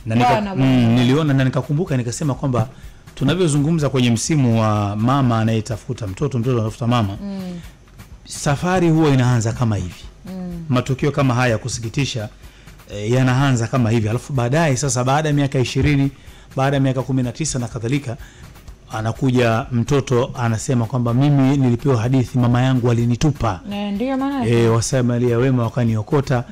na niliona na nikakumbuka nikasema kwamba tunavyozungumza kwenye msimu wa mama anayetafuta mtoto anatafuta mama, safari huwa inaanza kama hivi. Matukio kama haya kusikitisha yanaanza kama hivi, alafu baadaye sasa baada ya miaka 20, baada ya miaka 19 na kadhalika, anakuja mtoto anasema kwamba mimi nilipewa hadithi, mama yangu alinitupa. Ndio maana wasamalia wema wakaniokota,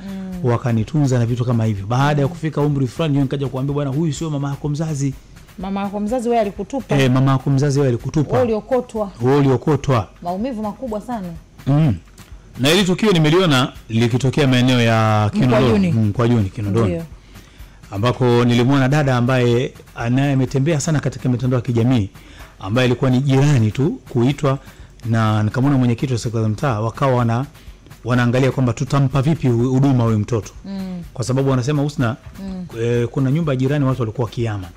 wakanitunza na vitu kama hivyo. Baada ya kufika umri fulani nikaja kuambia bwana, huyu sio mama yako mzazi. Mama yako mzazi wewe alikutupa. Mama yako mzazi wewe alikutupa. Wewe uliokotwa. Maumivu makubwa sana. Na hili tukio nimeliona likitokea maeneo ya Kinondoni, Kinondoni. Ambako nilimwona dada ambaye ametembea sana katika mitandao ya kijamii, ambaye alikuwa ni jirani tu kuitwa, na nikamwona mwenyekiti wa serikali ya mtaa, wakawa wanaangalia kwamba tutampa vipi huduma huyu mtoto. Kwa sababu wanasema Husna, kuna nyumba jirani watu walikuwa kiama.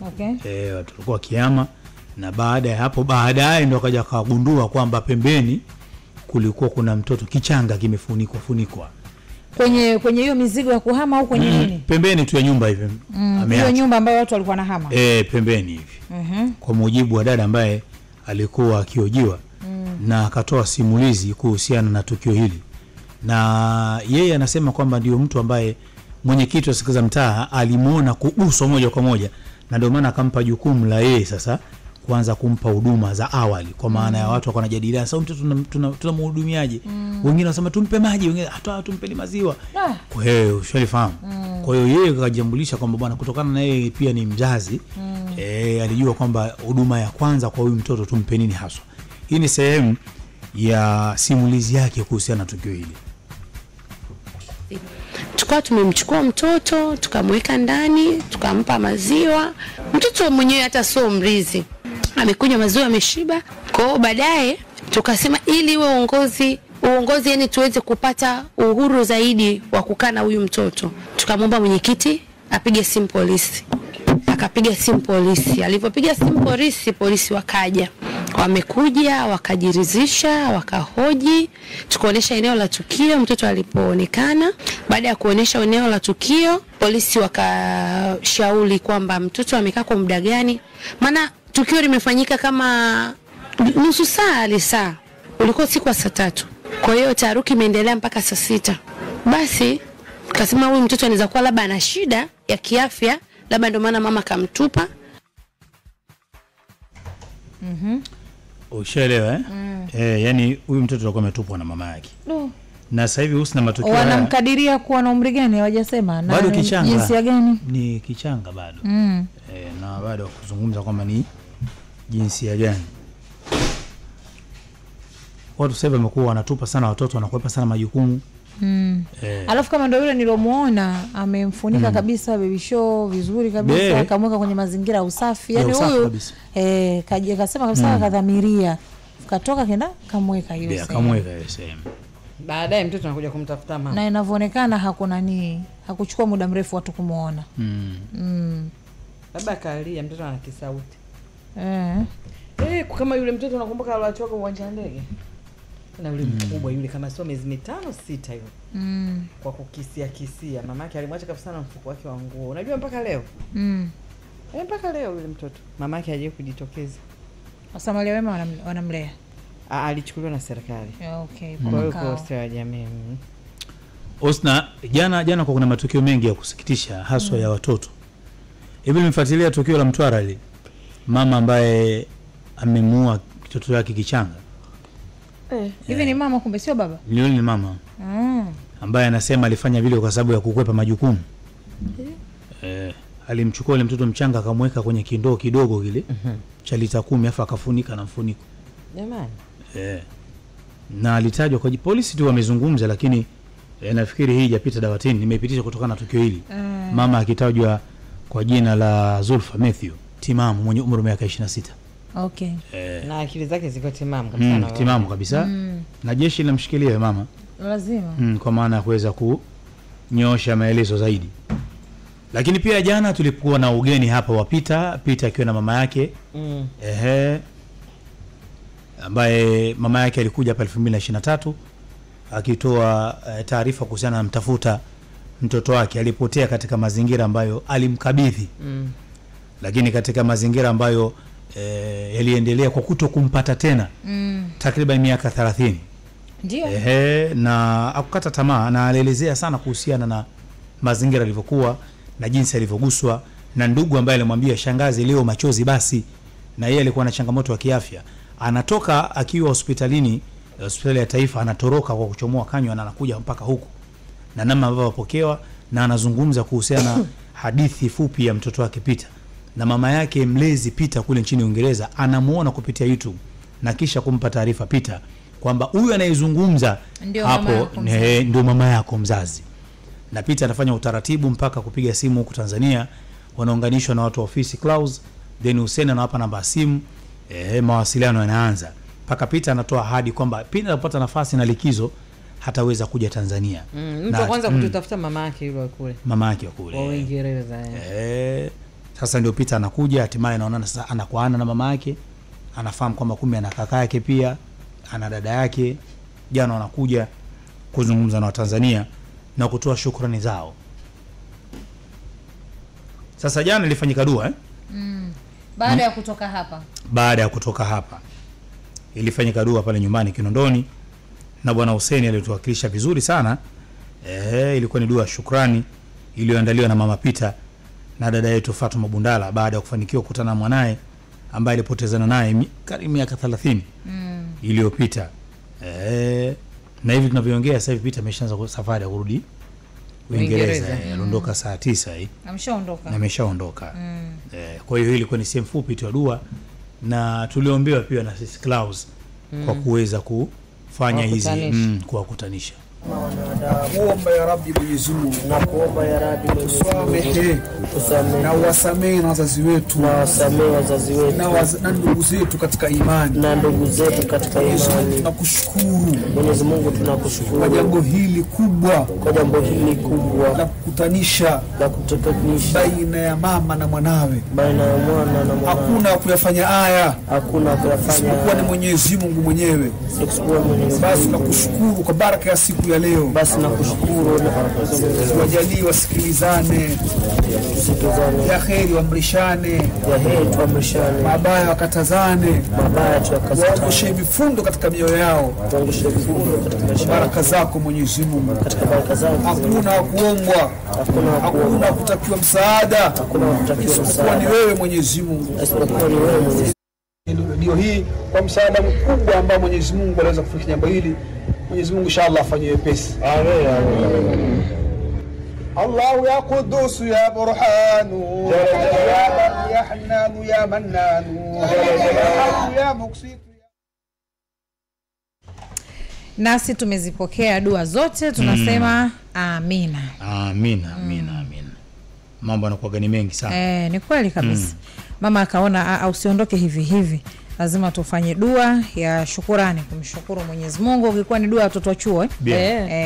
Watu walikuwa kiama, na baada ya hapo baadaye ndio akaja akagundua kwamba pembeni kulikuwa kuna mtoto kichanga kimefunikwa. Kwenye hiyo mizigo ya kuhama au kwenye nini? Pembeni tu ya nyumba hivi. Hiyo nyumba ambayo watu walikuwa na hama. Pembeni hivi. Kwa mujibu wa dada ambaye alikuwa akiojiwa na akatoa simulizi kuhusiana na tukio hili. Na yeye anasema kwamba ndio mtu ambaye mwenyekiti wa serikali za mtaa alimuona kugusa moja kwa moja, na ndio maana akampa jukumu la yeye sasa kuanza kumpa huduma za awali, kwa maana ya watu wako najadiliana sasa mtoto tunamhudumiaje. Wengine wanasema tumpe maji, wengine hata tumpe maziwa. Kwa hiyo ushalifahamu. Kwa hiyo yeye akajambulisha kwamba bwana, kutokana na yeye pia ni mzazi, alijua kwamba huduma ya kwanza kwa huyu mtoto tumpe nini haswa. Hii ni sehemu ya simulizi yake kuhusiana na tukio hili. Tukao tumemchukua mtoto, tukamweka ndani, tukampa maziwa. Mtoto mwenyewe hata sio mrizi, amekunywa maziwa ameshiba. Kwa hiyo baadaye tukasema ili iwe uongozi yani tuweze kupata uhuru zaidi wa kukaa na huyu mtoto, tukamwomba mwenyekiti apige simu polisi. Akapiga simu polisi. Alipopiga simu polisi wakaja. Wamekuja, wakajiridhisha, wakahoji, tukaonesha eneo la tukio mtoto alipoonekana. Baada ya kuonesha eneo la tukio, polisi wakashauri kwamba mtoto amekaa kwa muda gani. Maana tukio limefanyika kama nusu saa, ulikuwa siku ya saa 3. Kwa hiyo taharuki imeendelea mpaka saa 6. Basi tukasema huyu mtoto anaweza kuwa labda ana shida ya kiafya, labda ndio maana mama kamtupa. Ushaelewa yani huyu mtoto alikuwa ametupwa na mama yake. Na sasa hivi Husna matukio wanamkadiria kuwa na umri gani hawajasema, na bado kichanga. Jinsia gani? Ni kichanga bado. Na bado kuzungumza kwamba ni jinsia gani. Watu sasa wamekuwa wanatupa sana watoto, wanakwepa sana majukumu. Alafu kama ndio yule nilomuona amemfunika kabisa baby show vizuri kabisa, akamweka kwenye mazingira ya usafi. Yaani huyu kaje akasema kabisa kadhamiria. Katoka kenda kamweka hiyo sehemu. Kamweka hiyo sehemu. Baadaye mtoto anakuja kumtafuta mama. Na inavyoonekana hakuchukua muda mrefu watu kumuona. Labda kalia mtoto ana kisauti. Kama yule mtoto unakumbuka alichoka uwanja wa ndege. Na yule mkubwa yule kama sio miezi 5 6 hiyo. Kwa kukisia mamake alimwacha kabisa na mfuko wake wa nguo. Unajua mpaka leo? Mpaka leo yule mtoto mamake hajaje kujitokeza. Wasamalia wema wanamlea. Alichukuliwa na serikali. Okay, kwa hiyo kwa ustawi wa jamii. Husna, jana kuna matukio mengi ya kusikitisha haswa ya watoto. Hivi nimefuatilia tukio la Mtwara ile. Mama ambaye amemuua mtoto wake kichanga. Hivi ni mama kumbe sio baba? Ni mama. Ambaye anasema alifanya vile kwa sababu ya kukwepa majukumu. Alimchukua ile mtoto mchanga akamweka kwenye kindoo kidogo kile cha lita 10 afa akafunika na mfuniko. Jamani. Na alitajwa kwa polisi tu wamezungumza, lakini nafikiri hii haijapita dawatini, nimepitisha kutokana na tukio hili. Mama akitajwa kwa jina la Zulfa Matthew Timamu mwenye umri wa miaka 26. Okay. Na akili zake ziko timamu kabisa. Timamu kabisa. Na jeshi linamshikilia mama. Lazima. Kwa maana ya kuweza kunyosha maelezo zaidi. Lakini pia jana tulikuwa na ugeni hapa wa Peter akiwa na mama yake. Ambaye mama yake alikuja hapa 2023 akitoa taarifa kuhusiana na mtafuta mtoto wake alipotea katika mazingira ambayo alimkabidhi. Lakini katika mazingira ambayo yaliendelea kwa kutokumpata tena takriban miaka 30. Ndio. Na akukata tamaa, na alielezea sana kuhusiana na mazingira yalivyokuwa na jinsi alivyoguswa na ndugu ambaye alimwambia shangazi leo machozi basi, na yeye alikuwa na changamoto ya kiafya. Anatoka akiwa hospitali ya taifa, anatoroka kwa kuchomoa kanywa na anakuja mpaka huku. Na namna ambavyo apokewa, na anazungumza kuhusiana na hadithi fupi ya mtoto wake Peter. Na mama yake mlezi Peter kule nchini Uingereza anamuona kupitia YouTube na kisha kumpa taarifa Peter kwamba huyu anayezungumza hapo ndio mama yako mzazi. Na Peter anafanya utaratibu mpaka kupiga simu huku Tanzania, wanaunganishwa na watu wa ofisi Klaus, then Hussein anawapa namba ya simu, mawasiliano yanaanza. Mpaka Peter anatoa ahadi kwamba Peter anapata nafasi na likizo hataweza kuja Tanzania. Mtu kwanza kututafuta mama yake yule kule. Mama yake kule. Wa Uingereza. Sasa ndio Peter anakuja, hatimaye anaona sasa anakuana na mama yake. Anafahamu kwamba kumbe ana kaka yake pia, ana dada yake. Jana wanakuja kuzungumza na Watanzania na kutoa shukrani zao. Sasa jana ilifanyika dua baada ya kutoka hapa. Baada ya kutoka hapa ilifanyika dua pale nyumbani Kinondoni, na bwana Hussein alituwakilisha vizuri sana. Ilikuwa ni dua shukrani iliyoandaliwa na mama Peter na dada yetu Fatuma Bundala baada ya kufanikiwa kukutana na mwanae ambaye alipotezana naye karibu miaka 30 iliyopita. Na hivi tunavyoongea sasa hivi Peter ameshaanza safari ya kurudi Uingereza. Aliondoka saa 9 hii. Ameshaondoka. Kwa hiyo ilikuwa ni sehemu fupi tu ya dua, na tuliombewa pia na sisi Klaus kwa kuweza kufanya hizi kuwakutanisha. Nakuomba ya Rabbi Mwenyezi Mungu, nakuomba ya Rabbi Mwenyezi Mungu, tusamehe na wasamehe na wazazi wetu, na ndugu zetu katika imani, tunakushukuru Mwenyezi Mungu, tunakushukuru kwa jambo hili kubwa, la kukutanisha baina ya mama na mwanawe. Hakuna kuyafanya haya, isipokuwa ni Mwenyezi Mungu mwenyewe. Basi tunakushukuru kwa baraka ya siku ya leo. Basi nakushukuru na wajalie wasikilizane, ya kheri waamrishane, mabaya wakatazane, waondoshe vifundo katika mioyo yao. Baraka zako Mwenyezi Mungu, hakuna kuombwa, hakuna kutakiwa msaada, isipokuwa ni wewe Mwenyezi Mungu. Ndio hii kwa msaada mkubwa ambao Mwenyezi Mungu anaweza kufikisha jambo hili. Mwenyezi Mungu inshallah afanye wepesi. Amen. Allahu ya Qudus ya Burhanu, ya Hannan ya Mannan, ya Muqsit. Nasi tumezipokea dua zote, tunasema amina. Amina, amina, amina. Mambo yanakuwa gani mengi sana. Ni kweli kabisa. Mama akaona usiondoke hivi hivi, lazima tufanye dua ya shukurani kumshukuru Mwenyezi Mungu. Ilikuwa ni dua ya watoto wa chuo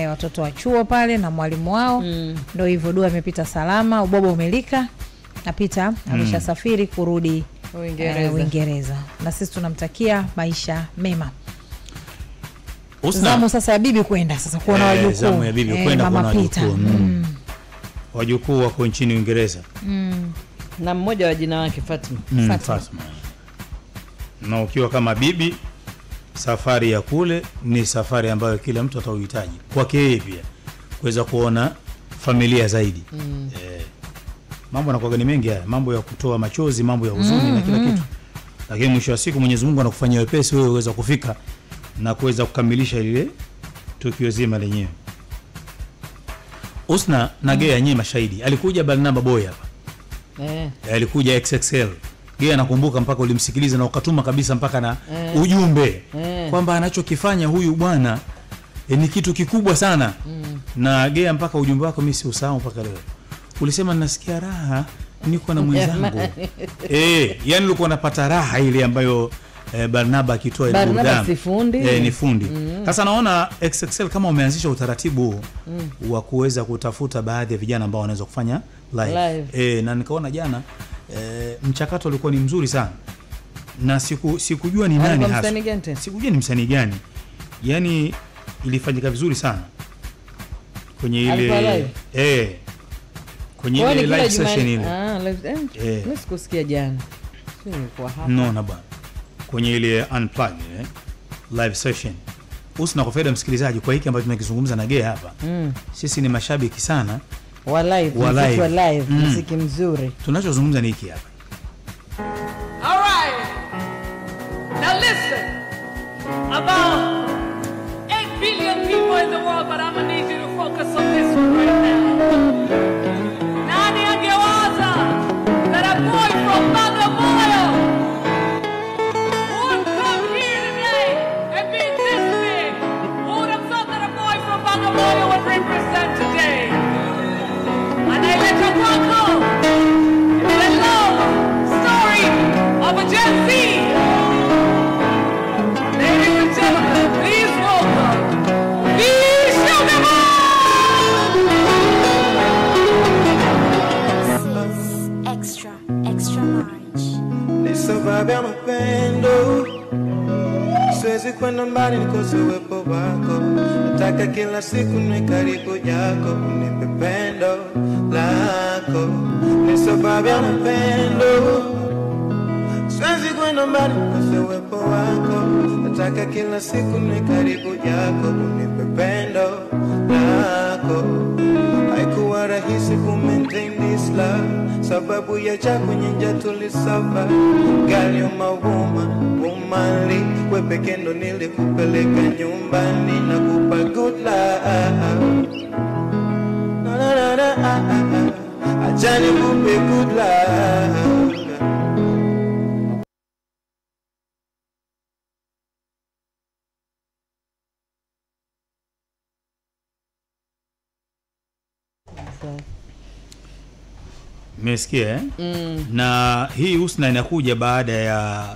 watoto wa chuo pale na mwalimu wao. Ndio hivyo, dua imepita salama, ubobo umelika na Peter ameshasafiri kurudi Uingereza. Na sisi tunamtakia maisha mema. Zamu sasa ya bibi kwenda sasa kuona wajukuu. Zamu ya bibi kwenda kuona wajukuu. Wajukuu wako nchini Uingereza. Na mmoja wa jina wake Fatima. Fatima. Na ukiwa kama bibi, safari ya kule ni safari ambayo kila mtu atauhitaji. Kwake yeye pia kuweza kuona familia zaidi. Mambo yanakuwa ni mengi haya, mambo ya kutoa machozi, mambo ya huzuni na kila kitu. Lakini mwisho wa siku Mwenyezi Mungu anakufanyia wepesi wewe uweza kufika na kuweza kukamilisha ile tukio zima lenyewe. Usna na Gea nyinyi mashahidi. Alikuja Barnaba Boy hapa. Alikuja XXL. Gea nakumbuka mpaka ulimsikiliza na ukatuma kabisa mpaka na ujumbe kwamba anachokifanya huyu bwana ni kitu kikubwa sana. Na Gea mpaka ujumbe wako mimi si usahau mpaka leo. Ulisema nasikia raha niko na mwenzangu. Yani ulikuwa unapata raha ile ambayo Barnaba akitoa ile burudani. Ni fundi. Sasa naona XXL kama umeanzisha utaratibu wa kuweza kutafuta baadhi ya vijana ambao wanaweza kufanya live. Na nikaona jana mchakato ulikuwa ni mzuri sana. Na sikujua ni nani hasa. Sikujua ni msanii gani. Yani ilifanyika vizuri sana. kwenye ile kwenye ile live session ile. Live mimi sikusikia jana. Sio kwa hapa. No na bwana. Kwenye ile unplugged live session. Usina kwa faida msikilizaji kwa hiki ambacho tunakizungumza na Gay hapa. Sisi ni mashabiki sana wa live, muziki mzuri. Tunachozungumza ni hiki hapa. All right. Now listen. About 8 billion people in the world, but I'm going to need you to focus on this one right now. Nani angewaza that a boy from Bagamoyo would come here today and be this big? Who would have thought that a boy from Bagamoyo would represent today? Anaileta kwako the love story of a Gen Z. Ladies and gentlemen, please welcome Extra large. Ni sababu ya mapendo, siwezi kwenda mbali nikose uwepo wako. Nataka kila siku niwe karibu yako, unipe pendo lako. Ni sababu ya mapendo, siwezi kwenda mbali nikose uwepo wako. Nataka kila siku niwe karibu yako, unipe pendo lako. Haikuwa rahisi ku maintain this love, sababu ya chako nyinja tulisaba. Girl, you're my woman, womanly. We peke ndo nilikupeleka nyumbani na kupa good love. Na na na na, acha nikupe good love. Mmesikia na hii Husna inakuja baada ya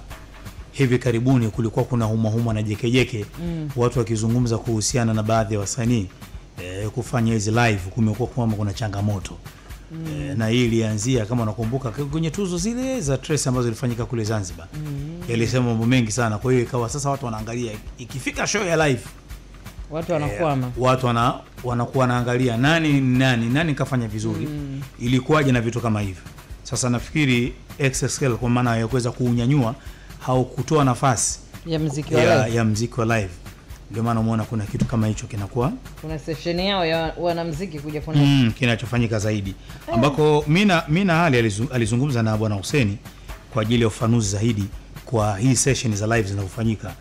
hivi karibuni kulikuwa kuna huma na jekejeke watu wakizungumza kuhusiana na baadhi ya wasanii kufanya hizi live. Kumekuwa kwamba kuna changamoto na hii ilianzia kama unakumbuka kwenye tuzo zile za Trace ambazo zilifanyika kule Zanzibar. Yalisema mambo mengi sana, kwa hiyo ikawa sasa watu wanaangalia ikifika show ya live watu wanakwama, watu wanakuwa naangalia nani kafanya vizuri, ilikuwaje na vitu kama hivyo. Sasa nafikiri XXL kwa maana ya kuweza kuunyanyua au kutoa nafasi ya muziki wa live, ya muziki wa live, ndio maana umeona kuna kitu kama hicho kinakuwa kuna session yao ya wanamuziki kuja kuna kinachofanyika zaidi, ambako mina hali alizungumza na Bwana Hussein kwa ajili ya ufanuzi zaidi kwa hii session za live zinazofanyika.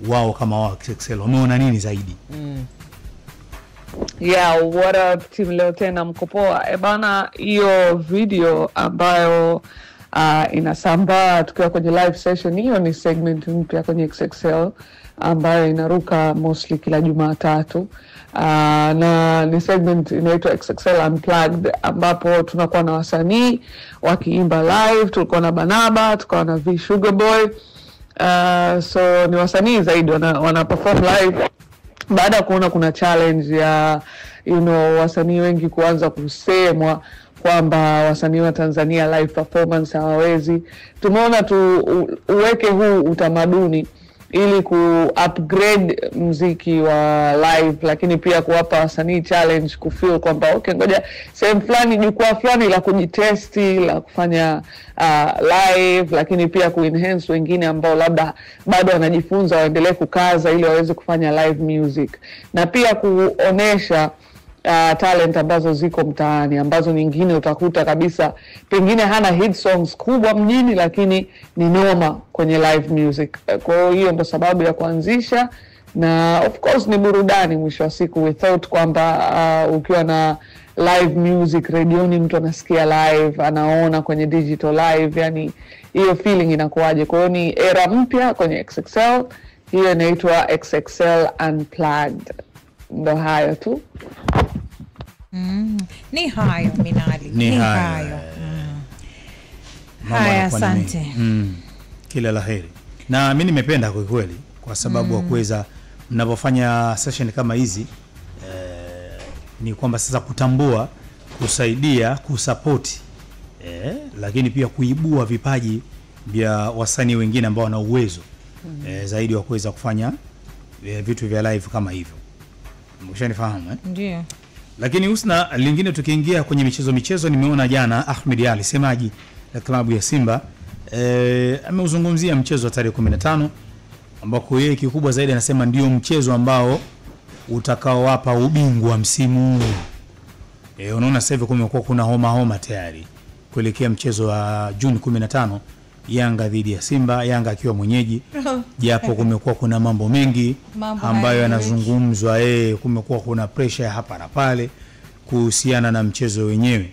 Wao kama wao XXL wameona nini zaidi? Yeah, what up team, leo tena mko poa. Bana, hiyo video ambayo inasambaa tukiwa kwenye live session, hiyo ni segment mpya kwenye XXL ambayo inaruka mostly kila Jumatatu. Na ni segment inaitwa XXL Unplugged, ambapo tunakuwa na wasanii wakiimba live. Tulikuwa na Banaba, tukawa na V Sugar Boy. So ni wasanii zaidi wana perform live baada ya kuona kuna challenge ya wasanii wengi kuanza kusemwa kwamba wasanii wa Tanzania live performance hawawezi. Tumeona uweke huu utamaduni ili ku-upgrade muziki wa live, lakini pia kuwapa wasanii challenge kufeel kwamba okay, ngoja sehemu fulani, jukwaa fulani la kujitesti, la kufanya live, lakini pia ku-enhance wengine ambao labda bado wanajifunza waendelee kukaza ili waweze kufanya live music, na pia kuonesha talent ambazo ziko mtaani, ambazo nyingine utakuta kabisa pengine hana hit songs kubwa mjini, lakini ni noma kwenye live music. Kwa hiyo ndo sababu ya kuanzisha, na of course ni burudani mwisho wa siku. We thought kwamba ukiwa na live music redioni, mtu anasikia live, anaona kwenye digital live, yani hiyo feeling inakuaje. Kwa hiyo ni era mpya kwenye XXL, hiyo inaitwa XXL Unplugged. Ndo hayo tu. Ni hayo Minali, ni hayo. Haya, asante. Kila laheri. Na mimi nimependa kwa kweli kwa sababu wa kuweza mnapofanya session kama hizi ni kwamba sasa kutambua, kusaidia, kusupport lakini pia kuibua vipaji vya wasanii wengine ambao wana uwezo zaidi wa kuweza kufanya vitu vya live kama hivyo. Mshanifahamu Ndio. Lakini Husna, lingine tukiingia kwenye michezo nimeona jana Ahmed Ali semaji la klabu ya Simba ameuzungumzia mchezo wa tarehe 15 ambako yeye kikubwa zaidi anasema ndio mchezo ambao utakaowapa ubingwa msimu. Unaona sasa hivi kumekuwa kuna homa tayari kuelekea mchezo wa Juni 15 Yanga dhidi ya Simba, Yanga akiwa mwenyeji. Japo kumekuwa kuna mambo mengi ambayo yanazungumzwa, kumekuwa kuna pressure hapa na pale kuhusiana na mchezo wenyewe.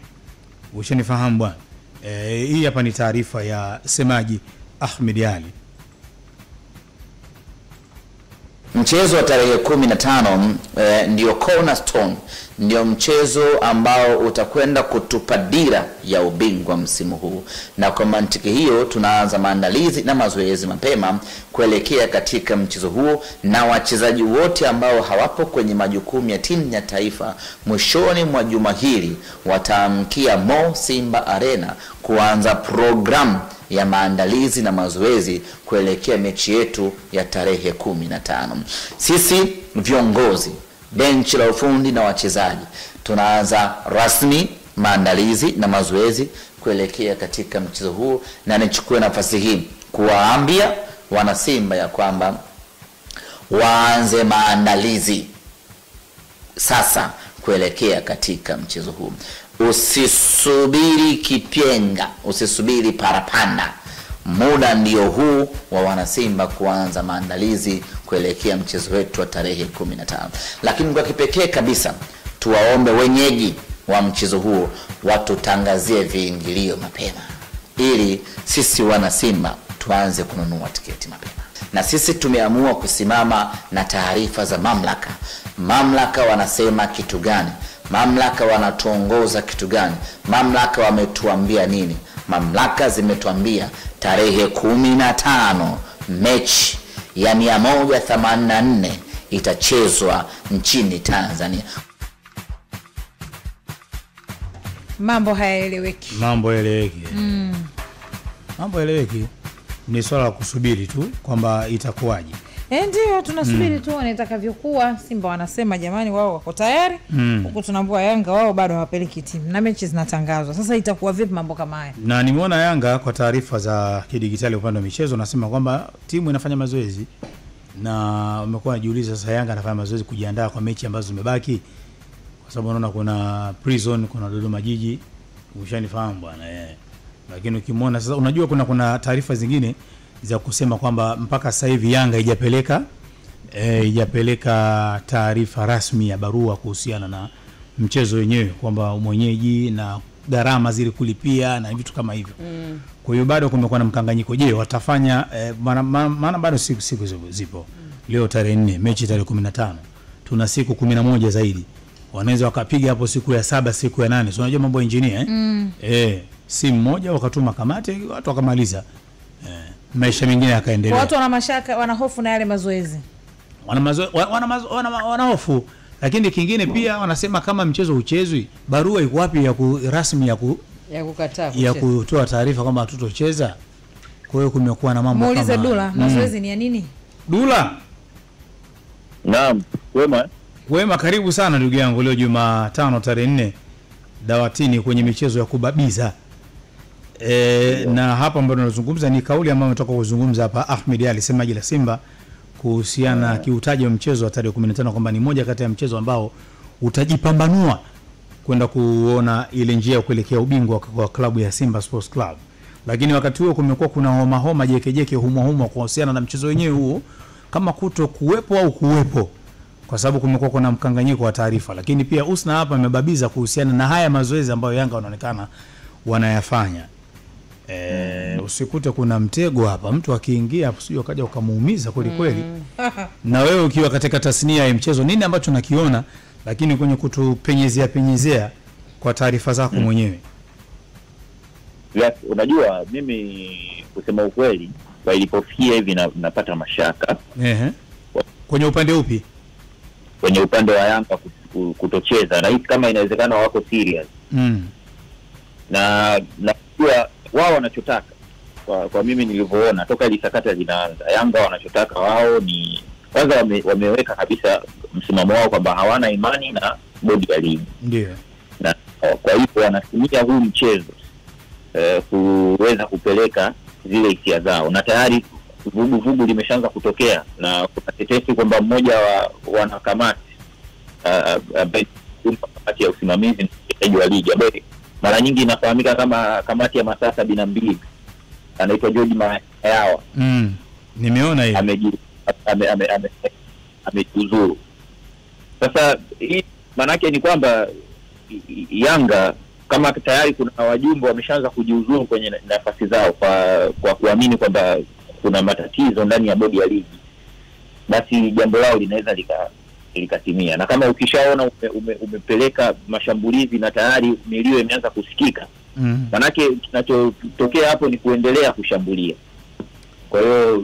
Ushanifahamu bwana? Hii hapa ni taarifa ya semaji Ahmed Ali. Mchezo wa tarehe 15 ndio cornerstone, ndio mchezo ambao utakwenda kutupa dira ya ubingwa msimu huu, na kwa mantiki hiyo tunaanza maandalizi na mazoezi mapema kuelekea katika mchezo huo, na wachezaji wote ambao hawapo kwenye majukumu ya timu ya taifa mwishoni mwa juma hili wataamkia Mo Simba Arena kuanza program ya maandalizi na mazoezi kuelekea mechi yetu ya tarehe 15. Sisi viongozi, benchi la ufundi na wachezaji tunaanza rasmi maandalizi na mazoezi kuelekea katika mchezo huu, na nichukue nafasi hii kuwaambia wana Simba ya kwamba waanze maandalizi sasa kuelekea katika mchezo huu. Usisubiri kipenga, usisubiri parapanda. Muda ndio huu wa wana Simba kuanza maandalizi kuelekea mchezo wetu wa tarehe 15. Lakini kwa kipekee kabisa tuwaombe wenyeji wa mchezo huo watutangazie viingilio mapema, ili sisi wana Simba tuanze kununua tiketi mapema. Na sisi tumeamua kusimama na taarifa za mamlaka. Mamlaka wanasema kitu gani? Mamlaka wanatuongoza kitu gani? Mamlaka wametuambia nini? Mamlaka zimetuambia tarehe 15 mechi ya 184 itachezwa nchini Tanzania. Mambo hayaeleweki. Mambo eleweki. Ni swala la kusubiri tu kwamba itakuwaje. Ndio tunasubiri tu anatakavyokuwa. Simba wanasema jamani wao wako tayari. Huko tunaambua Yanga wao bado hawapeleki timu na mechi zinatangazwa. Sasa itakuwa vipi mambo kama haya? Na nimeona Yanga kwa taarifa za kidigitali upande wa michezo nasema kwamba timu inafanya mazoezi, na umekuwa unajiuliza sasa Yanga anafanya mazoezi kujiandaa kwa mechi ambazo zimebaki, kwa sababu unaona kuna Prison, kuna Dodoma Jiji, ushanifahamu bwana. Lakini ukimwona sasa unajua kuna taarifa zingine za kusema kwamba mpaka sasa hivi Yanga haijapeleka taarifa rasmi ya barua kuhusiana na mchezo wenyewe, kwamba mwenyeji na gharama zile kulipia na vitu kama hivyo. Kwa hiyo bado kumekuwa na mkanganyiko. Je, watafanya maana bado siku zipo. Leo tarehe 4, mechi tarehe 15. Tuna siku 11 zaidi. Wanaweza wakapiga hapo siku ya 7, siku ya 8. So unajua mambo ya engineer simu moja wakatuma kamati, watu wakamaliza. Maisha mengine yakaendelea. Watu wana mashaka, wana hofu na yale mazoezi. Wana hofu. Lakini kingine pia wanasema kama mchezo uchezwi, barua iko wapi ya rasmi ya kukataa ya kutoa taarifa kwamba hatutocheza? Kwa hiyo kumekuwa na mambo kama. Muulize Dula, mazoezi ni ya nini? Dula. Naam, wema karibu sana ndugu yangu. Leo Jumatano tarehe 4 dawatini kwenye michezo ya kubabiza. Na hapa ambapo tunazungumza ni kauli ambayo ametoka kuzungumza hapa Ahmed Ali semaji la Simba kuhusiana kiutaji wa mchezo wa tarehe 15 kwamba ni moja kati ya mchezo ambao utajipambanua kwenda kuona ile njia ya kuelekea ubingwa kwa klabu ya Simba Sports Club. Lakini wakati huo kumekuwa kuna homa jekejeke humo kuhusiana na mchezo wenyewe huo, kama kuto kuwepo au kuwepo, kwa sababu kumekuwa kuna mkanganyiko wa taarifa. Lakini pia Usna hapa amebabiza kuhusiana na haya mazoezi ambayo Yanga wanaonekana wanayafanya. Usikute kuna mtego hapa, mtu akiingia hapo sio kaja ukamuumiza kweli. Na wewe ukiwa katika tasnia ya mchezo nini ambacho nakiona, lakini kwenye kutupenyezea kwa taarifa zako mwenyewe. Yes, unajua mimi kusema ukweli kwa ilipofikia hivi napata mashaka. Kwenye upande upi? Kwenye upande wa Yanga kutocheza, na hivi kama inawezekana wako serious. Na kwa wao wanachotaka, kwa mimi nilivyoona toka ile sakata linaanza, Yanga wanachotaka wao ni kwanza wameweka kabisa msimamo wao kwamba hawana imani na bodi ya ligi. Ndio. Na kwa hiyo wanatumia huu mchezo kuweza kupeleka zile hisia zao, na tayari vugu limeshaanza kutokea, na kuna tetesi kwamba mmoja wa wanakamati kamati ya usimamizi wa ligi ambaye mara nyingi inafahamika kama kamati ya masaa 72, anaitwa George Mayawa. Nimeona hiyo. Amejiuzuru. Sasa hii manake ni kwamba Yanga kama tayari kuna wajumbe wameshaanza kujiuzuru kwenye nafasi zao kwa kuamini kwamba kuna matatizo ndani ya bodi ya ligi, basi jambo lao linaweza likatimia. Na kama ukishaona umepeleka mashambulizi na tayari milio imeanza kusikika, manake kinachotokea hapo ni kuendelea kushambulia. Kwa hiyo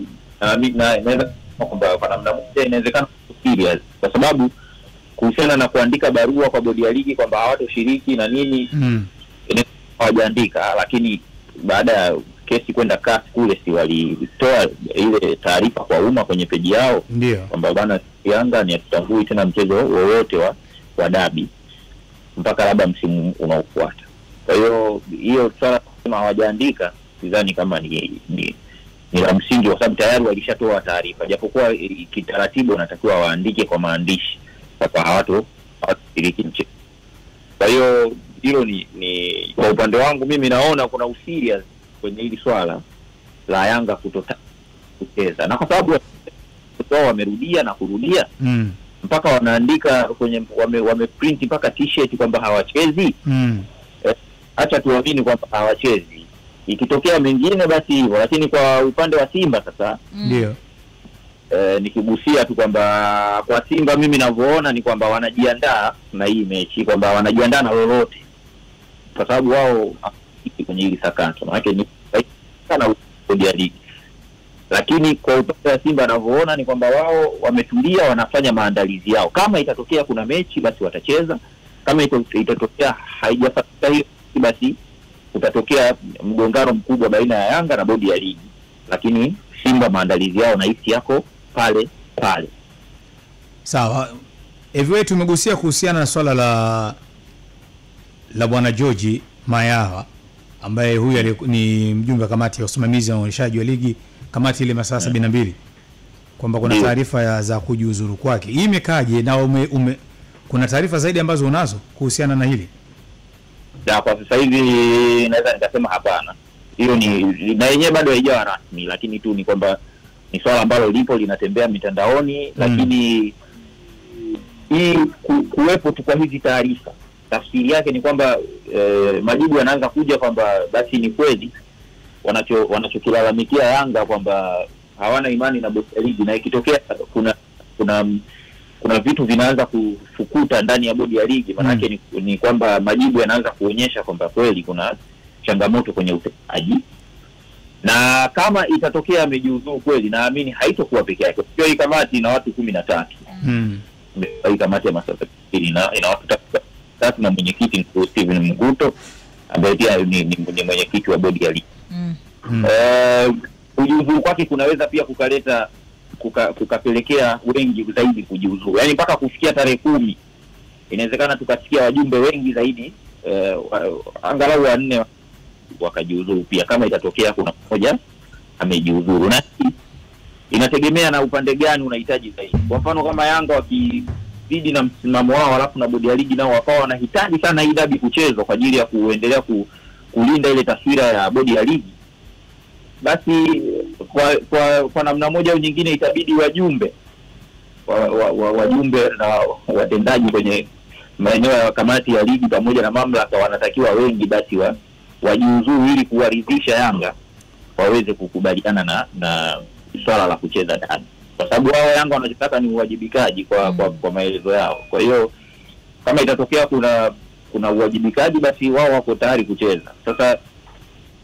naweza kwamba kwa namna moja inawezekana serious, kwa sababu kuhusiana na kuandika barua kwa bodi ya ligi kwamba hawatoshiriki na nini, hawajaandika, lakini baada ya kesi kwenda CAS kule, si walitoa ile taarifa kwa umma kwenye peji yao kwamba bwana Yanga ni atambui tena mchezo wowote wa dabi mpaka labda msimu unaofuata. Kwa hiyo swala kama hawajaandika sidhani kama ni la msingi, kwa sababu tayari walishatoa taarifa, japokuwa kitaratibu wanatakiwa waandike kwa maandishi kwa hawatoshiriki mchezo. Kwa hiyo hilo ni kwa upande wangu mimi naona kuna userious kwenye hili swala la Yanga kucheza, na kwa sababu wao wamerudia na kurudia mpaka wanaandika kwenye wameprint mpaka t-shirt kwamba hawachezi. Acha tuamini kwamba hawachezi, ikitokea mengine basi hivyo. Lakini kwa upande wa Simba sasa ndio nikigusia tu kwamba kwa Simba mimi ninavyoona ni kwamba wanajiandaa na hii mechi, kwamba wanajiandaa na lolote, kwa sababu wao kwenye hili sakata maana ni sana bodi ya ligi. Lakini kwa upande wa Simba ninavyoona ni kwamba wao wametulia, wanafanya maandalizi yao. Kama itatokea kuna mechi basi watacheza, kama itatokea haijafanyika hiyo basi utatokea mgongano mkubwa baina ya Yanga na bodi ya ligi. Lakini Simba maandalizi yao na hisi yako pale. Sawa. Hivi tumegusia kuhusiana na swala la bwana George Mayawa ambaye huyu ni mjumbe wa kamati ya usimamizi na uendeshaji wa ligi, kamati ile masaa 72, kwamba kuna taarifa za kujiuzuru kwake. Hii imekaje, na kuna taarifa zaidi ambazo unazo kuhusiana na hili? Ya kwa sasa hivi naweza nikasema hapana. Hiyo ni na yenyewe bado haijawa rasmi, lakini tu ni kwamba ni swala ambalo lipo linatembea mitandaoni. Lakini hii kuwepo tu kwa hizi taarifa, tafsiri yake ni kwamba majibu yanaanza kuja kwamba basi ni kweli wanachokilalamikia Yanga kwamba hawana imani na bodi ya ligi, na ikitokea kuna vitu vinaanza kufukuta ndani ya bodi ya ligi, maana ni kwamba majibu yanaanza kuonyesha kwamba kweli kuna changamoto kwenye utendaji. Na kama itatokea amejiuzuru kweli, naamini haitokuwa peke yake. Sio hii kamati ina watu 13. Hii kamati ya masaa 70 ina watu 3 na mwenyekiti Steven Mguto ambaye pia ni mwenyekiti wa bodi ya ligi. Kujiuzuru kwake kunaweza pia kukapelekea wengi zaidi kujiuzuru. Yaani mpaka kufikia tarehe 10 inawezekana tukasikia wajumbe wengi zaidi, angalau 4 wakajiuzuru pia, kama itatokea kuna mmoja amejiuzuru. Na inategemea na upande gani unahitaji zaidi. Kwa mfano kama Yanga wakizidi na msimamo wao, alafu na bodi ya ligi nao wakawa wanahitaji sana hii dabi kuchezwa kwa ajili ya kuendelea kulinda ile taswira ya bodi ya ligi, basi kwa namna moja au nyingine itabidi wajumbe na watendaji kwenye maeneo ya kamati ya ligi pamoja na mamlaka wanatakiwa wengi basi wajiuzuru ili kuwaridhisha Yanga waweze kukubaliana na swala la kucheza dabi, kwa sababu wao Yanga wanachotaka ni uwajibikaji kwa maelezo yao. Kwa hiyo kama itatokea kuna uwajibikaji, basi wao wako tayari kucheza. Sasa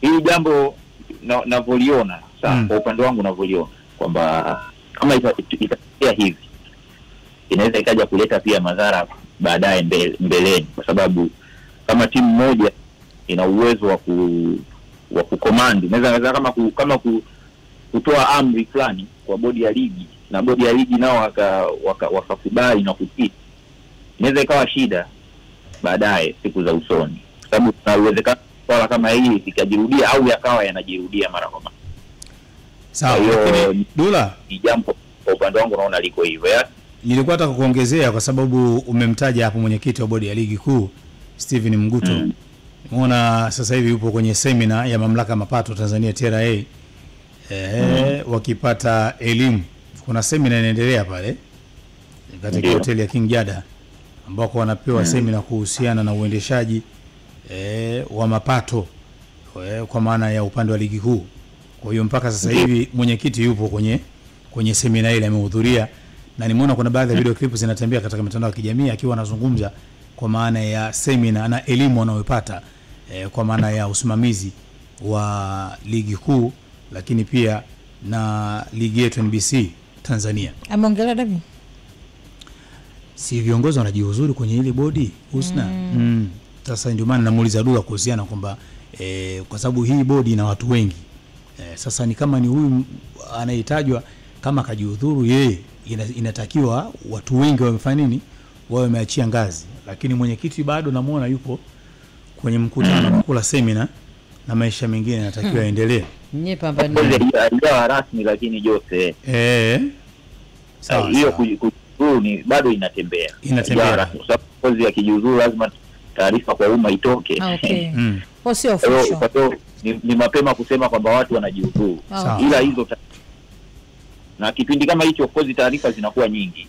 hili jambo navoliona kwa upande wangu navoliona kwamba kama itatokea hivi inaweza ikaja kuleta pia madhara baadaye mbeleni, kwa sababu kama timu moja ina uwezo wa kucommand, inaweza kama kutoa amri fulani kwa bodi ya ligi, na bodi ya ligi nao wakakubali na kutii, inaweza ikawa shida baadaye siku za usoni, kwa sababu kuna uwezekano swala kama hili likajirudia au yakawa yanajirudia mara kwa mara. Sawa, lakini Dula, ni jambo kwa upande wangu naona liko hivyo. Nilikuwa nataka kuongezea kwa sababu umemtaja hapo mwenyekiti wa bodi ya ligi kuu Steven Mguto. Umeona sasa hivi yupo kwenye semina ya mamlaka ya mapato Tanzania TRA. Wakipata elimu. Kuna semina inaendelea pale katika hoteli ya King Jada ambako wanapewa semina kuhusiana na uendeshaji wa mapato kwa maana ya upande wa ligi kuu. Kwa hiyo mpaka sasa hivi mwenyekiti yupo kwenye semina ile, amehudhuria, na nimeona kuna baadhi ya video clips zinatembea katika mitandao ya kijamii akiwa anazungumza kwa maana ya semina na elimu anayopata kwa maana ya usimamizi wa ligi kuu, lakini pia na ligi yetu NBC Tanzania. Ameongelea David, si viongozi wanajihuzuri kwenye ile bodi Husna. Sasa ndio maana namuuliza Dula kuhusiana kwamba kwa sababu hii bodi ina watu wengi. Sasa ni kama ni huyu anahitajwa kama kajihudhuru yeye, inatakiwa watu wengi wamefanya nini, wao wameachia ngazi, lakini mwenyekiti bado namuona yupo kwenye mkutano na kula semina na maisha mengine yanatakiwa yaendelee. Nye pambania ndio rasmi, lakini yote sawa, hiyo kujihudhuru ni bado inatembea. Kwa sababu kozi ya kujihudhuru lazima taarifa kwa umma itoke. Okay. Sio official. Kwa hiyo ni mapema kusema kwamba watu wanajihudhuru. Ila hizo na kipindi kama hicho kozi taarifa zinakuwa nyingi.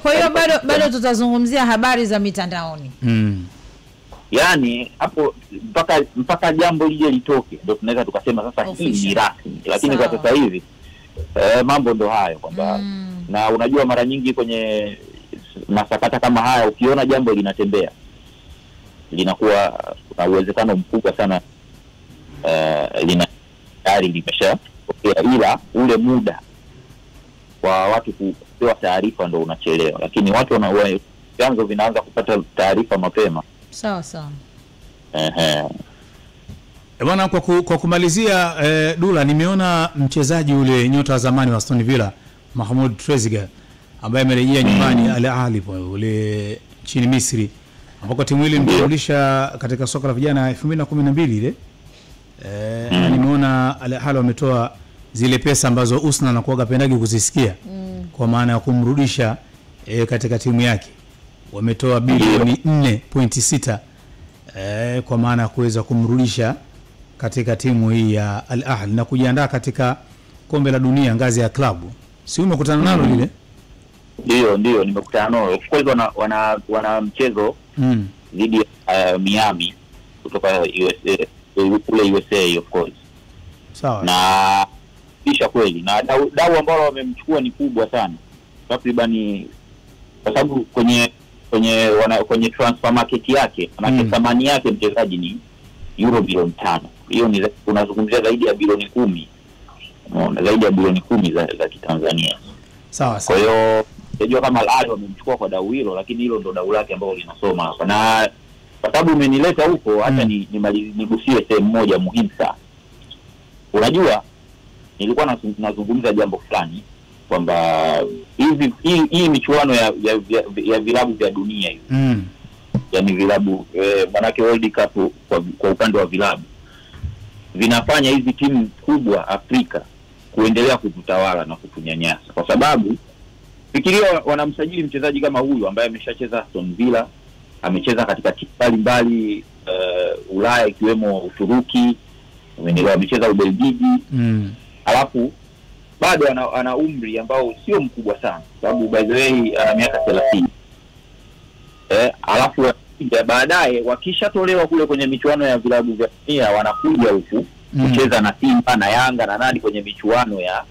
Kwa hiyo bado tutazungumzia habari za mitandaoni. Yaani hapo mpaka jambo lije litoke ndio tunaweza tukasema sasa hii ni rasmi. Lakini kwa sasa hivi mambo ndo hayo kwamba na unajua mara nyingi kwenye masakata kama haya ukiona jambo linatembea linakuwa na uwezekano mkubwa sana tayari limesha ila ule muda wa watu kupewa taarifa ndo unachelewa, lakini watu vyanzo vinaanza kupata taarifa mapema. Sawa sawa. Bwana, kwa kumalizia Dula, nimeona mchezaji ule nyota wa zamani wa Aston Villa Mahmoud Trezeguet ambaye amerejea nyumbani Al Ahly ule nchini Misri, ambako timu ile ilimrudisha katika soka la vijana 2012 ile. Nimeona Al Ahly wametoa zile pesa ambazo Usna anakuaga pendagi kuzisikia kwa maana ya kumrudisha katika timu yake. Wametoa bilioni 4.6 kwa maana ya kuweza kumrudisha katika timu hii ya Al Ahly na kujiandaa katika kombe la dunia ngazi ya klabu. Si umekutana nalo lile? Ndio nimekutana nalo. Of course wana mchezo dhidi ya Miami kutoka USA, kule USA of course. Sawa. Na kisha kweli na dau ambao wamemchukua ni kubwa sana. Takriban kwa sababu kwenye transfer market yake, maana thamani yake mchezaji ni euro bilioni 5. Hiyo ni unazungumzia zaidi ya bilioni 10. Unaona, zaidi ya bilioni 10 za Kitanzania. Sawa. Kwa hiyo sijua kama Al Ahly wamemchukua kwa dau hilo, lakini hilo ndo dau lake ambalo linasoma hapa. Na kwa sababu umenileta huko hata nigusie sehemu moja muhimu sana. Unajua nilikuwa nazungumza jambo fulani kwamba hii michuano ya vilabu vya dunia hiyo. Yaani vilabu manake World Cup kwa upande wa vilabu vinafanya hizi timu kubwa Afrika kuendelea kututawala na kutunyanyasa, kwa sababu fikiria wanamsajili mchezaji kama huyu ambaye ameshacheza Aston Villa, amecheza katika timu mbalimbali Ulaya ikiwemo Uturuki, amecheza Ubelgiji, alafu bado ana umri ambao sio mkubwa sana, sababu by the way ana miaka 30. Alafu baadaye wakishatolewa kule kwenye michuano ya vilabu vya dunia wanakuja huku kucheza na Simba na Yanga na nani kwenye michuano ya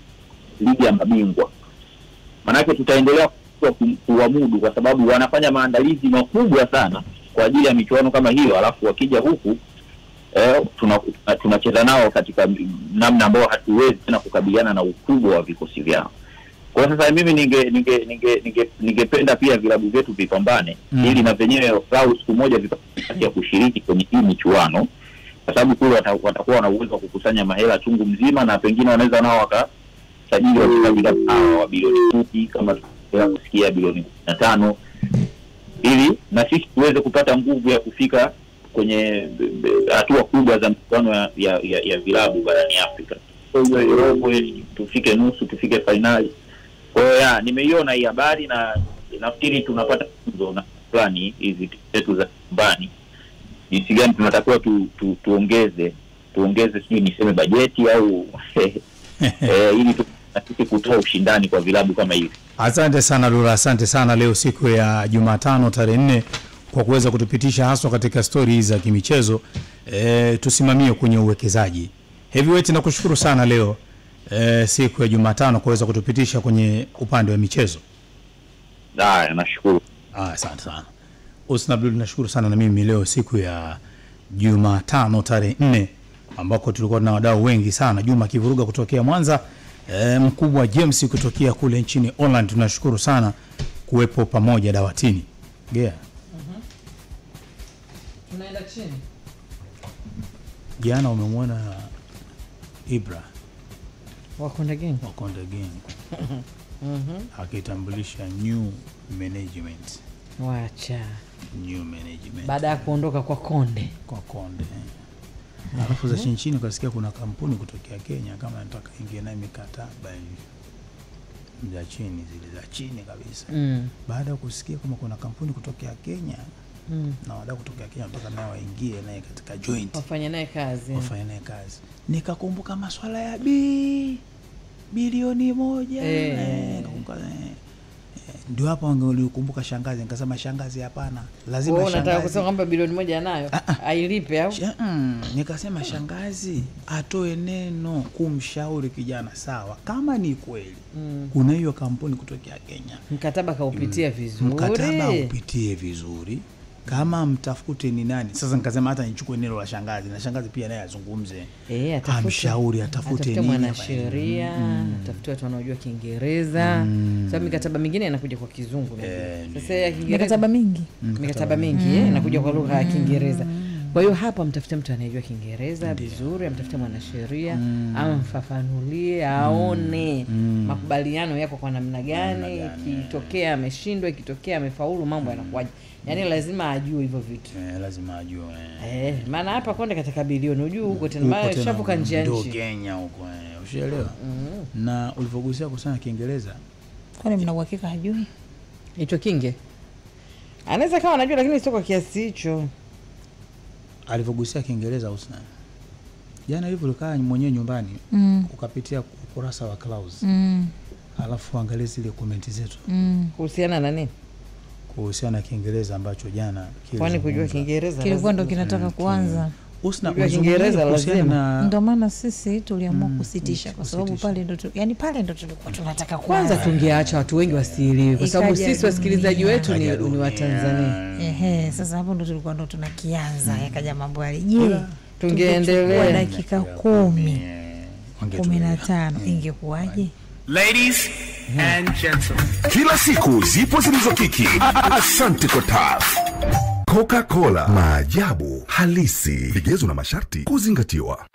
ligi ya mabingwa. Manake tutaendelea kuamudu kwa sababu wanafanya maandalizi makubwa sana kwa ajili ya michuano kama hiyo, alafu wakija huku tunacheza nao katika namna ambayo hatuwezi tena kukabiliana na ukubwa wa vikosi vyao. Kwa sasa mimi ningependa pia vilabu vyetu vipambane ili na wenyewe wao siku moja vipate kushiriki kwenye hii michuano, kwa sababu kule watakuwa na uwezo wa kukusanya mahela chungu mzima, na pengine wanaweza nao wakasajili wachezaji kama wa bilioni 10 kama kusikia bilioni 15 ili na sisi tuweze kupata nguvu ya kufika kwenye hatua kubwa za mchuano ya vilabu barani Afrika. Kwa hiyo robo tufike nusu, tufike finali. Kwa hiyo nimeiona hii habari na nafikiri tunapata funzo na plani hizi zetu za nyumbani. Jinsi gani tunatakiwa tuongeze sijui niseme bajeti au ili sisi kutoa ushindani kwa vilabu kama hivi. Asante sana Lula, asante sana leo siku ya Jumatano tarehe 4 kwa kuweza kutupitisha haswa katika stories za kimichezo. Tusimamie kwenye uwekezaji. Heavyweight, nakushukuru sana leo siku ya Jumatano kuweza kutupitisha kwenye upande wa michezo. Nashukuru. Asante sana. Husna Abdul, nashukuru sana na mimi leo siku ya Jumatano tarehe 4 ambako tulikuwa na wadau wengi sana. Juma Kivuruga kutokea Mwanza, mkubwa James kutokea kule nchini Holland. Tunashukuru sana kuwepo pamoja dawatini. Tunaenda chini. Jana umemwona Ibra Wakonda Gang akitambulisha new management. Wacha New management baada ya kuondoka kwa Konde. Alafu za chini ukasikia kuna kampuni kutokea Kenya kama nataka ingie na mikataba hivi za chini, zile za chini kabisa. Baada ya kusikia kama kuna kampuni kutokea Kenya na wadau kutokea Kenya nataka nao waingie naye katika joint, wafanye naye kazi. Nikakumbuka masuala ya bilioni 1. Ndio hapo wangelikumbuka shangazi, nikasema shangazi hapana, lazima shangazi. Unataka kusema kwamba bilioni 1 anayo ailipe au? Nikasema shangazi atoe neno kumshauri kijana, sawa kama ni kweli kuna hiyo kampuni kutokea Kenya, mkataba upitie vizuri, kama mtafute ni nani. Sasa nikasema hata nichukue neno la shangazi na shangazi pia naye azungumze, amshauri, atafute nini, mwanasheria, atafute watu wanaojua Kiingereza. Sababu mikataba mingine inakuja kwa Kizungu sasa ya Kiingereza mikataba mingi inakuja kwa lugha ya Kiingereza. Kwa hiyo hapa mtafute mtu anayejua Kiingereza vizuri, amtafute mwanasheria, amfafanulie, aone makubaliano yako kwa namna gani, ikitokea ameshindwa, ikitokea amefaulu, mambo yanakuwaje. Yaani lazima ajue hivyo vitu. Lazima ajue. Maana hapa Konde katika bilioni unajua huko tena shafuka njia nchi. Ndio Kenya huko. Ushaelewa? Na ulivogusia kusana Kiingereza. Kwani mna uhakika hajui? Hicho Kinge. Anaweza kama anajua lakini sio kwa kiasi hicho. Alivogusia Kiingereza Husna. Jana ulivyokaa mwenyewe nyumbani ukapitia ukurasa wa Clouds. Alafu angalia zile comment zetu. Kuhusiana na nini? Kuhusiana na Kiingereza ambacho jana kwani kujua Kiingereza kilikuwa ndo kinataka kuanza. Husna Kiingereza lazima. Ndio maana sisi tuliamua kusitisha kwa sababu pale ndo yani pale ndo tulikuwa tunataka kwanza tungeacha watu wengi wasielewe kwa sababu sisi wasikilizaji wetu ni wa Tanzania. Sasa hapo ndo tulikuwa ndo tunakianza yakaja mambo yale. Tungeendelea dakika 15 ingekuwaje? Ladies and gentlemen, kila siku zipo zilizokiki. Asante kwa TAF. Coca-Cola, maajabu halisi. Vigezo na masharti kuzingatiwa.